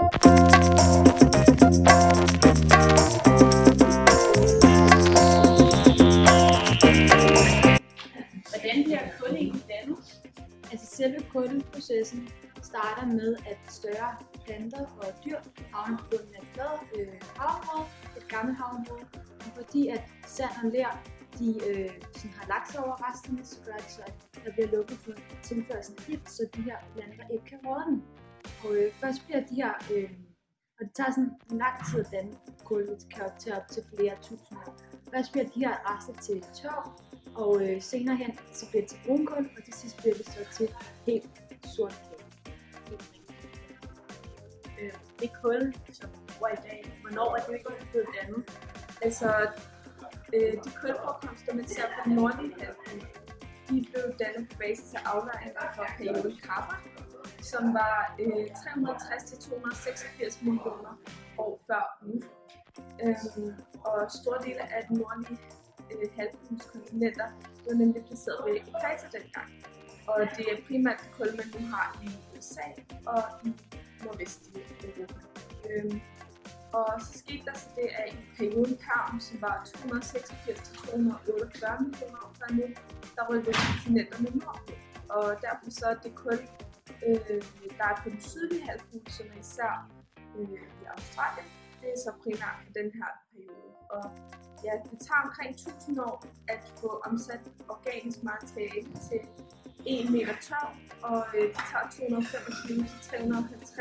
Hvordan bliver kul egentlig dannet? Altså selve kulprocessen starter med, at større planter og dyr havner på bunden af et flad havområde, et gammelt havområde. Og fordi at sand og ler sådan har lagt sig over resterne, så gør det så, at der bliver lukket for tilførelsen af ilt, så de her planter ikke kan rådne. Og først bliver de her, og det tager sådan lang tid at danne kul, det kan op til flere tusind år. Først bliver de her rester til tørv, og senere hen så bliver det til brunkul, og til sidst bliver det så til helt sort kul. Det kul, som vi bruger i dag, hvornår er det blevet dannet? Altså, de kulforekomster, man ser på den nordlige halvkugle, de blev dannet på basis af aflejringer fra perioden Karpat, som var 360-286 millioner år før nu. Og store dele af den nordlige halvkugles kontinenter var nemlig placeret ved ekvator dengang. Og det er primært det kul, man nu har i USA og i nordvestlige Europa. Og så skete der så det, at i perioden Perm, som var 286-248 millioner år før nu, der rykkede kontinenterne nordpå. Og derfor så er det kul, der er på den sydlige halvkugle, som er især i Australien, det er så primært på den her periode. Og ja, det tager omkring 1000 år at få omsat organisk materiale til 1 meter tørv, og det tager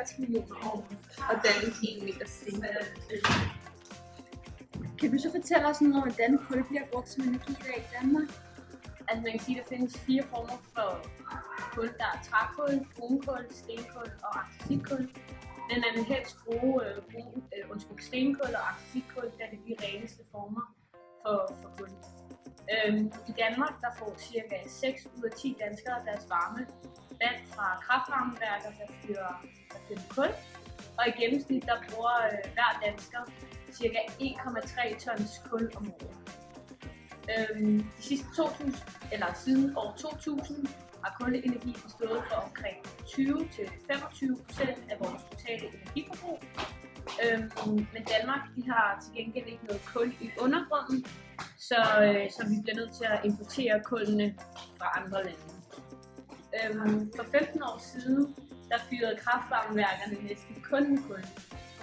225-350 millioner år at danne 1 meter sten. Kan du så fortælle os noget om, hvordan kul bliver brugt som energi i Danmark? Altså man kan sige, at der findes 4 former for kul. Der er trækul, brunkul, stenkul og andesitkul. Men man vil helst bruge stenkul og andesitkul, da det er de reneste former for kul. I Danmark der får ca. 6 ud af 10 danskere deres varme vand fra kraftvarmeværker, der fyrer kul. Og i gennemsnit der bruger hver dansker ca. 1,3 tons kul om året. De sidste siden år 2000 har kulenergi stået for omkring 20-25% af vores totale energiforbrug. Men Danmark har til gengæld ikke noget kul i undergrunden, så vi bliver nødt til at importere kullene fra andre lande. For 15 år siden der fyrede kraftvarmeværkerne næsten kun med kul.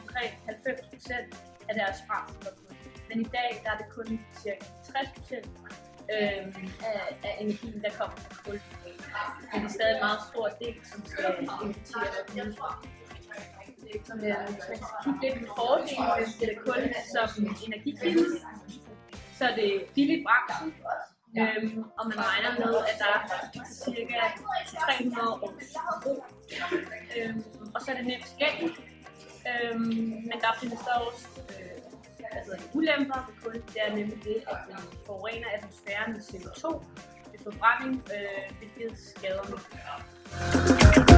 Omkring 90% af deres brændsel var kul. Men i dag der er det kun ca. 60% af energien, der kommer fra kul. Men det er stadig en meget stor del, som skal importeres udefra. Hvis man skal kigge lidt på fordelen ved det kul som energikilde, så er det billigt brændsel, og man regner med, at der er ca. 300 års forbrug. Og så er det nemt tilgængeligt, men der findes der også ulemper ved kul. Det er nemlig det, at det forurener atmosfæren med CO2 ved forbrænding, hvilket skader miljøet.